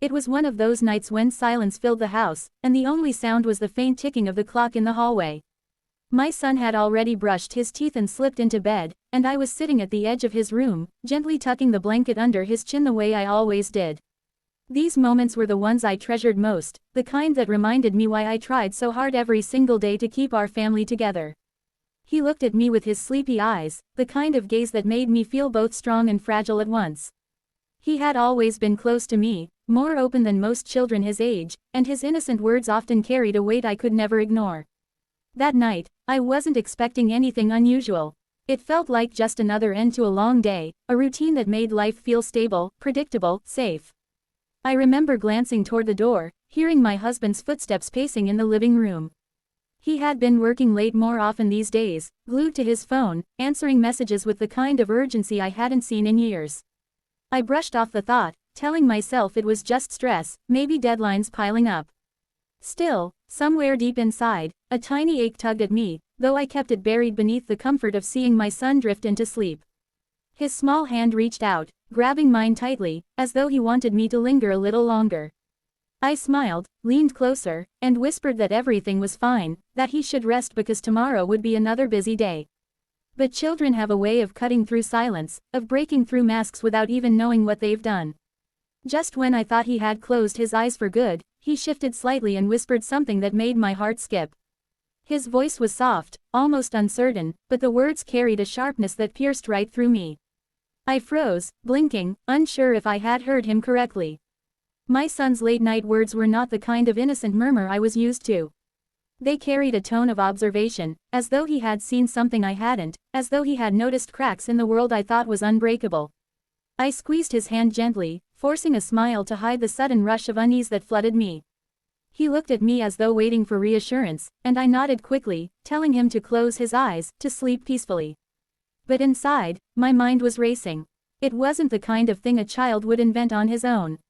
It was one of those nights when silence filled the house, and the only sound was the faint ticking of the clock in the hallway. My son had already brushed his teeth and slipped into bed, and I was sitting at the edge of his room, gently tucking the blanket under his chin the way I always did. These moments were the ones I treasured most, the kind that reminded me why I tried so hard every single day to keep our family together. He looked at me with his sleepy eyes, the kind of gaze that made me feel both strong and fragile at once. He had always been close to me, more open than most children his age, and his innocent words often carried a weight I could never ignore. That night, I wasn't expecting anything unusual. It felt like just another end to a long day, a routine that made life feel stable, predictable, safe. I remember glancing toward the door, hearing my husband's footsteps pacing in the living room. He had been working late more often these days, glued to his phone, answering messages with the kind of urgency I hadn't seen in years. I brushed off the thought, telling myself it was just stress, maybe deadlines piling up. Still, somewhere deep inside, a tiny ache tugged at me, though I kept it buried beneath the comfort of seeing my son drift into sleep. His small hand reached out, grabbing mine tightly, as though he wanted me to linger a little longer. I smiled, leaned closer, and whispered that everything was fine, that he should rest because tomorrow would be another busy day. But children have a way of cutting through silence, of breaking through masks without even knowing what they've done. Just when I thought he had closed his eyes for good, he shifted slightly and whispered something that made my heart skip. His voice was soft, almost uncertain, but the words carried a sharpness that pierced right through me. I froze, blinking, unsure if I had heard him correctly. My son's late-night words were not the kind of innocent murmur I was used to. They carried a tone of observation, as though he had seen something I hadn't, as though he had noticed cracks in the world I thought was unbreakable. I squeezed his hand gently, forcing a smile to hide the sudden rush of unease that flooded me. He looked at me as though waiting for reassurance, and I nodded quickly, telling him to close his eyes, to sleep peacefully. But inside, my mind was racing. It wasn't the kind of thing a child would invent on his own.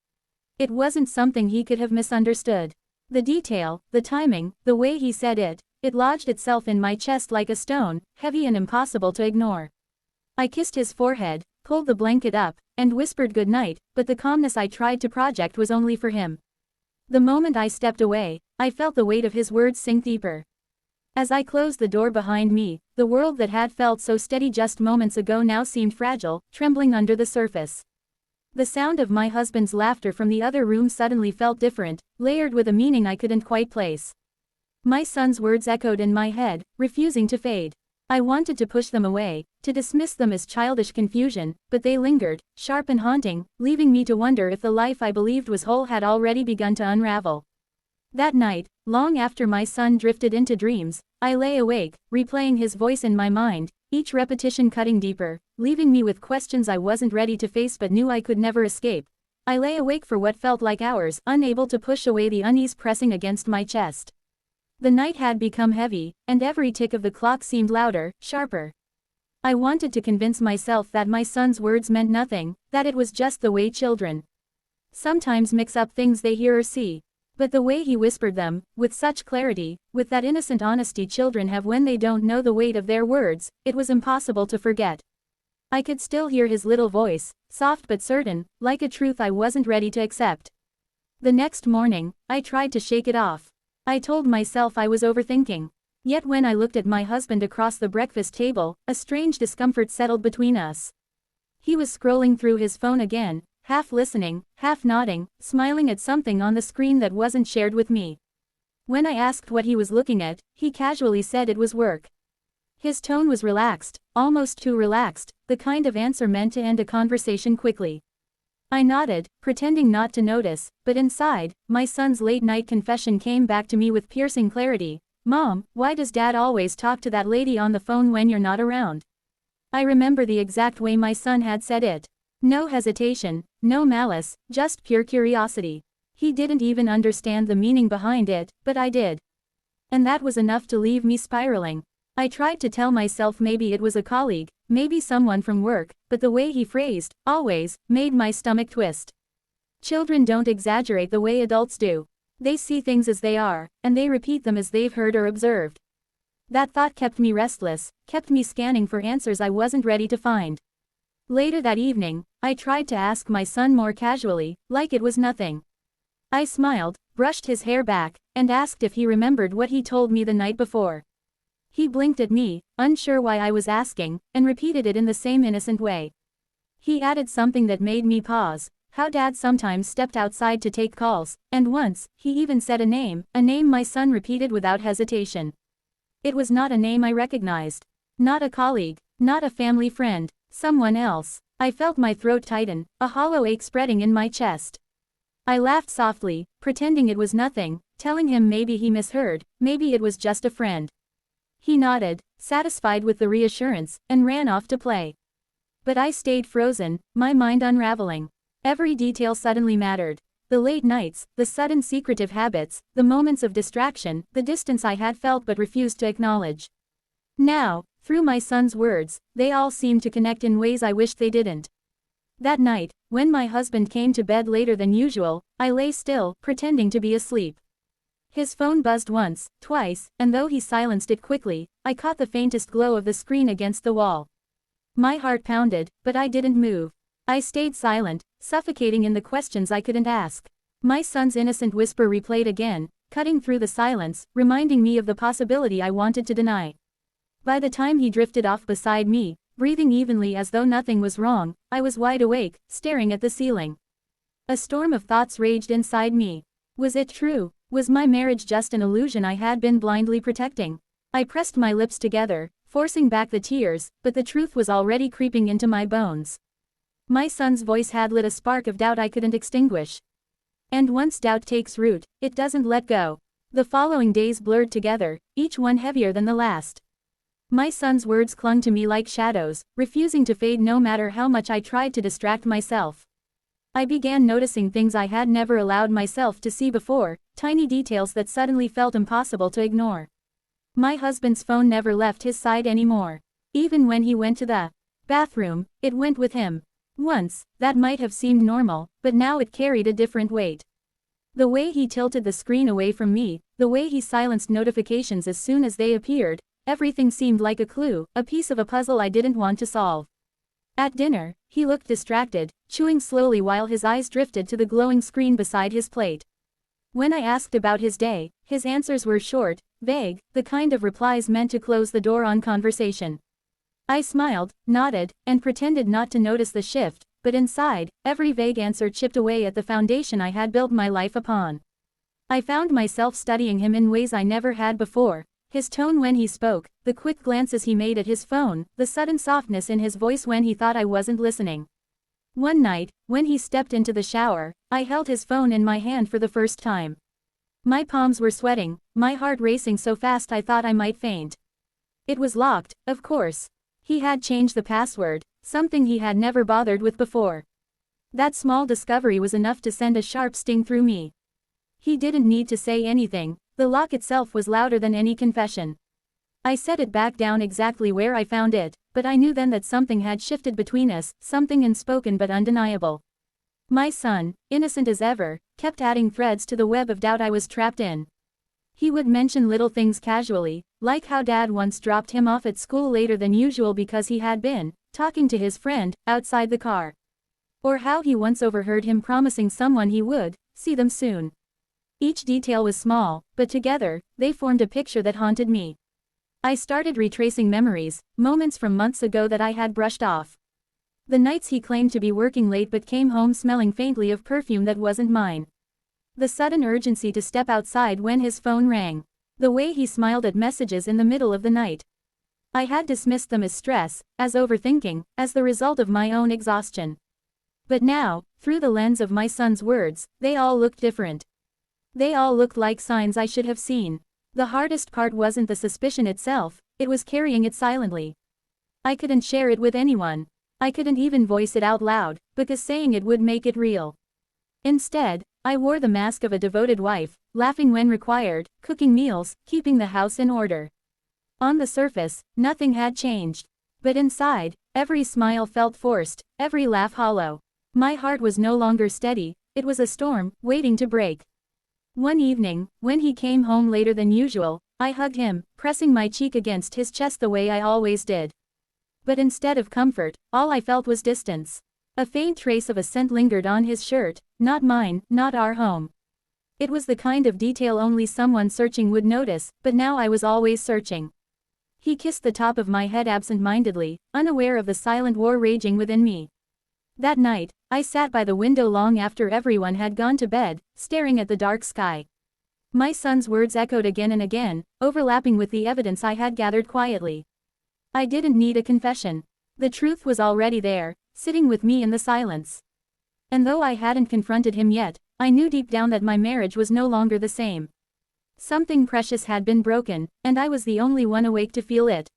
It wasn't something he could have misunderstood. The detail, the timing, the way he said it, it lodged itself in my chest like a stone, heavy and impossible to ignore. I kissed his forehead, pulled the blanket up, and whispered good night, but the calmness I tried to project was only for him. The moment I stepped away, I felt the weight of his words sink deeper. As I closed the door behind me, the world that had felt so steady just moments ago now seemed fragile, trembling under the surface. The sound of my husband's laughter from the other room suddenly felt different, layered with a meaning I couldn't quite place. My son's words echoed in my head, refusing to fade. I wanted to push them away, to dismiss them as childish confusion, but they lingered, sharp and haunting, leaving me to wonder if the life I believed was whole had already begun to unravel. That night, long after my son drifted into dreams, I lay awake, replaying his voice in my mind, each repetition cutting deeper, leaving me with questions I wasn't ready to face but knew I could never escape. I lay awake for what felt like hours, unable to push away the unease pressing against my chest. The night had become heavy, and every tick of the clock seemed louder, sharper. I wanted to convince myself that my son's words meant nothing, that it was just the way children sometimes mix up things they hear or see. But the way he whispered them, with such clarity, with that innocent honesty children have when they don't know the weight of their words, it was impossible to forget. I could still hear his little voice, soft but certain, like a truth I wasn't ready to accept. The next morning, I tried to shake it off. I told myself I was overthinking. Yet when I looked at my husband across the breakfast table, a strange discomfort settled between us. He was scrolling through his phone again, half listening, half nodding, smiling at something on the screen that wasn't shared with me. When I asked what he was looking at, he casually said it was work. His tone was relaxed, almost too relaxed, the kind of answer meant to end a conversation quickly. I nodded, pretending not to notice, but inside, my son's late-night confession came back to me with piercing clarity. "Mom, why does Dad always talk to that lady on the phone when you're not around?" I remember the exact way my son had said it. No hesitation, no malice, just pure curiosity. He didn't even understand the meaning behind it, but I did. And that was enough to leave me spiraling. I tried to tell myself maybe it was a colleague, maybe someone from work, but the way he phrased, "always," made my stomach twist. Children don't exaggerate the way adults do. They see things as they are, and they repeat them as they've heard or observed. That thought kept me restless, kept me scanning for answers I wasn't ready to find. Later that evening, I tried to ask my son more casually, like it was nothing. I smiled, brushed his hair back, and asked if he remembered what he told me the night before. He blinked at me, unsure why I was asking, and repeated it in the same innocent way. He added something that made me pause: how Dad sometimes stepped outside to take calls, and once, he even said a name my son repeated without hesitation. It was not a name I recognized. Not a colleague, not a family friend, someone else. I felt my throat tighten, a hollow ache spreading in my chest. I laughed softly, pretending it was nothing, telling him maybe he misheard, maybe it was just a friend. He nodded, satisfied with the reassurance, and ran off to play. But I stayed frozen, my mind unraveling. Every detail suddenly mattered. The late nights, the sudden secretive habits, the moments of distraction, the distance I had felt but refused to acknowledge. Now, through my son's words, they all seemed to connect in ways I wished they didn't. That night, when my husband came to bed later than usual, I lay still, pretending to be asleep. His phone buzzed once, twice, and though he silenced it quickly, I caught the faintest glow of the screen against the wall. My heart pounded, but I didn't move. I stayed silent, suffocating in the questions I couldn't ask. My son's innocent whisper replayed again, cutting through the silence, reminding me of the possibility I wanted to deny. By the time he drifted off beside me, breathing evenly as though nothing was wrong, I was wide awake, staring at the ceiling. A storm of thoughts raged inside me. Was it true? Was my marriage just an illusion I had been blindly protecting? I pressed my lips together, forcing back the tears, but the truth was already creeping into my bones. My son's voice had lit a spark of doubt I couldn't extinguish. And once doubt takes root, it doesn't let go. The following days blurred together, each one heavier than the last. My son's words clung to me like shadows, refusing to fade no matter how much I tried to distract myself. I began noticing things I had never allowed myself to see before, tiny details that suddenly felt impossible to ignore. My husband's phone never left his side anymore. Even when he went to the bathroom, it went with him. Once, that might have seemed normal, but now it carried a different weight. The way he tilted the screen away from me, the way he silenced notifications as soon as they appeared, everything seemed like a clue, a piece of a puzzle I didn't want to solve. At dinner, he looked distracted, chewing slowly while his eyes drifted to the glowing screen beside his plate. When I asked about his day, his answers were short, vague, the kind of replies meant to close the door on conversation. I smiled, nodded, and pretended not to notice the shift, but inside, every vague answer chipped away at the foundation I had built my life upon. I found myself studying him in ways I never had before. His tone when he spoke, the quick glances he made at his phone, the sudden softness in his voice when he thought I wasn't listening. One night, when he stepped into the shower, I held his phone in my hand for the first time. My palms were sweating, my heart racing so fast I thought I might faint. It was locked, of course. He had changed the password, something he had never bothered with before. That small discovery was enough to send a sharp sting through me. He didn't need to say anything, the lock itself was louder than any confession. I set it back down exactly where I found it, but I knew then that something had shifted between us, something unspoken but undeniable. My son, innocent as ever, kept adding threads to the web of doubt I was trapped in. He would mention little things casually, like how Dad once dropped him off at school later than usual because he had been talking to his friend outside the car. Or how he once overheard him promising someone he would see them soon. Each detail was small, but together, they formed a picture that haunted me. I started retracing memories, moments from months ago that I had brushed off. The nights he claimed to be working late but came home smelling faintly of perfume that wasn't mine. The sudden urgency to step outside when his phone rang. The way he smiled at messages in the middle of the night. I had dismissed them as stress, as overthinking, as the result of my own exhaustion. But now, through the lens of my son's words, they all looked different. They all looked like signs I should have seen. The hardest part wasn't the suspicion itself, it was carrying it silently. I couldn't share it with anyone. I couldn't even voice it out loud, because saying it would make it real. Instead, I wore the mask of a devoted wife, laughing when required, cooking meals, keeping the house in order. On the surface, nothing had changed. But inside, every smile felt forced, every laugh hollow. My heart was no longer steady, it was a storm, waiting to break. One evening, when he came home later than usual, I hugged him, pressing my cheek against his chest the way I always did. But instead of comfort, all I felt was distance. A faint trace of a scent lingered on his shirt, not mine, not our home. It was the kind of detail only someone searching would notice, but now I was always searching. He kissed the top of my head absent-mindedly, unaware of the silent war raging within me. That night, I sat by the window long after everyone had gone to bed, staring at the dark sky. My son's words echoed again and again, overlapping with the evidence I had gathered quietly. I didn't need a confession. The truth was already there, sitting with me in the silence. And though I hadn't confronted him yet, I knew deep down that my marriage was no longer the same. Something precious had been broken, and I was the only one awake to feel it.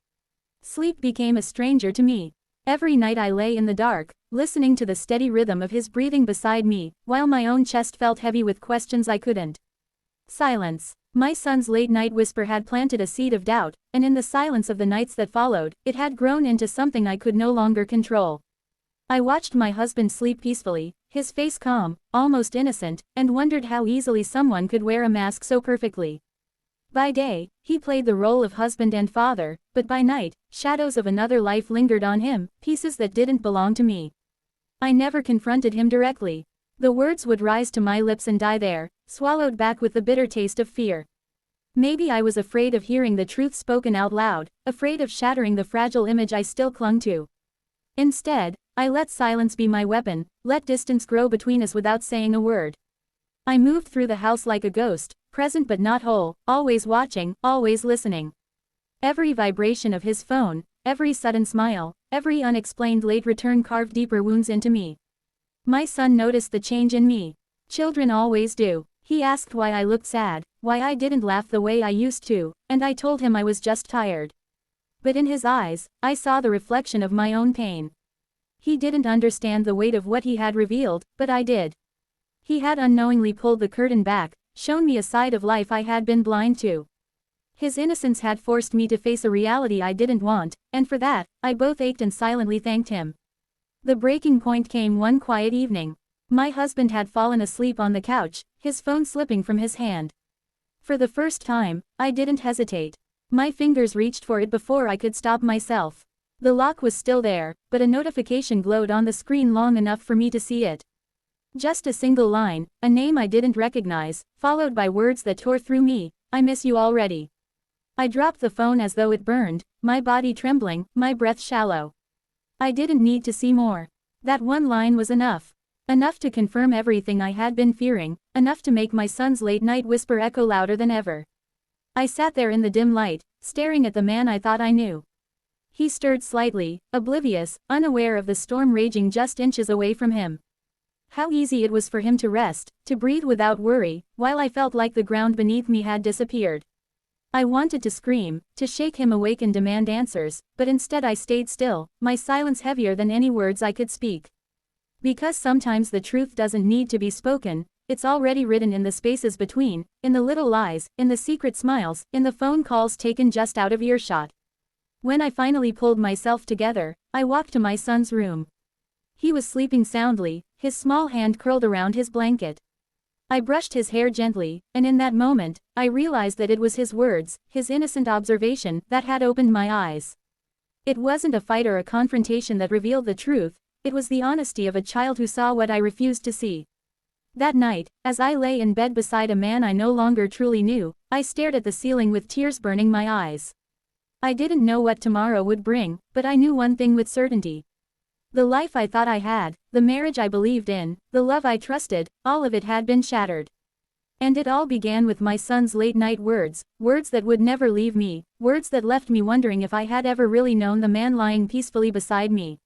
Sleep became a stranger to me. Every night I lay in the dark, listening to the steady rhythm of his breathing beside me, while my own chest felt heavy with questions I couldn't. Silence. My son's late-night whisper had planted a seed of doubt, and in the silence of the nights that followed, it had grown into something I could no longer control. I watched my husband sleep peacefully, his face calm, almost innocent, and wondered how easily someone could wear a mask so perfectly. By day, he played the role of husband and father, but by night, shadows of another life lingered on him, pieces that didn't belong to me. I never confronted him directly. The words would rise to my lips and die there, swallowed back with the bitter taste of fear. Maybe I was afraid of hearing the truth spoken out loud, afraid of shattering the fragile image I still clung to. Instead, I let silence be my weapon, let distance grow between us without saying a word. I moved through the house like a ghost, present but not whole, always watching, always listening. Every vibration of his phone, every sudden smile, every unexplained late return carved deeper wounds into me. My son noticed the change in me. Children always do. He asked why I looked sad, why I didn't laugh the way I used to, and I told him I was just tired. But in his eyes, I saw the reflection of my own pain. He didn't understand the weight of what he had revealed, but I did. He had unknowingly pulled the curtain back, shown me a side of life I had been blind to. His innocence had forced me to face a reality I didn't want, and for that, I both ached and silently thanked him. The breaking point came one quiet evening. My husband had fallen asleep on the couch, his phone slipping from his hand. For the first time, I didn't hesitate. My fingers reached for it before I could stop myself. The lock was still there, but a notification glowed on the screen long enough for me to see it. Just a single line, a name I didn't recognize, followed by words that tore through me, "I miss you already." I dropped the phone as though it burned, my body trembling, my breath shallow. I didn't need to see more. That one line was enough. Enough to confirm everything I had been fearing, enough to make my son's late-night whisper echo louder than ever. I sat there in the dim light, staring at the man I thought I knew. He stirred slightly, oblivious, unaware of the storm raging just inches away from him. How easy it was for him to rest, to breathe without worry, while I felt like the ground beneath me had disappeared. I wanted to scream, to shake him awake and demand answers, but instead I stayed still, my silence heavier than any words I could speak. Because sometimes the truth doesn't need to be spoken, it's already written in the spaces between, in the little lies, in the secret smiles, in the phone calls taken just out of earshot. When I finally pulled myself together, I walked to my son's room. He was sleeping soundly, his small hand curled around his blanket. I brushed his hair gently, and in that moment, I realized that it was his words, his innocent observation, that had opened my eyes. It wasn't a fight or a confrontation that revealed the truth, it was the honesty of a child who saw what I refused to see. That night, as I lay in bed beside a man I no longer truly knew, I stared at the ceiling with tears burning my eyes. I didn't know what tomorrow would bring, but I knew one thing with certainty. The life I thought I had, the marriage I believed in, the love I trusted, all of it had been shattered. And it all began with my son's late-night words, words that would never leave me, words that left me wondering if I had ever really known the man lying peacefully beside me.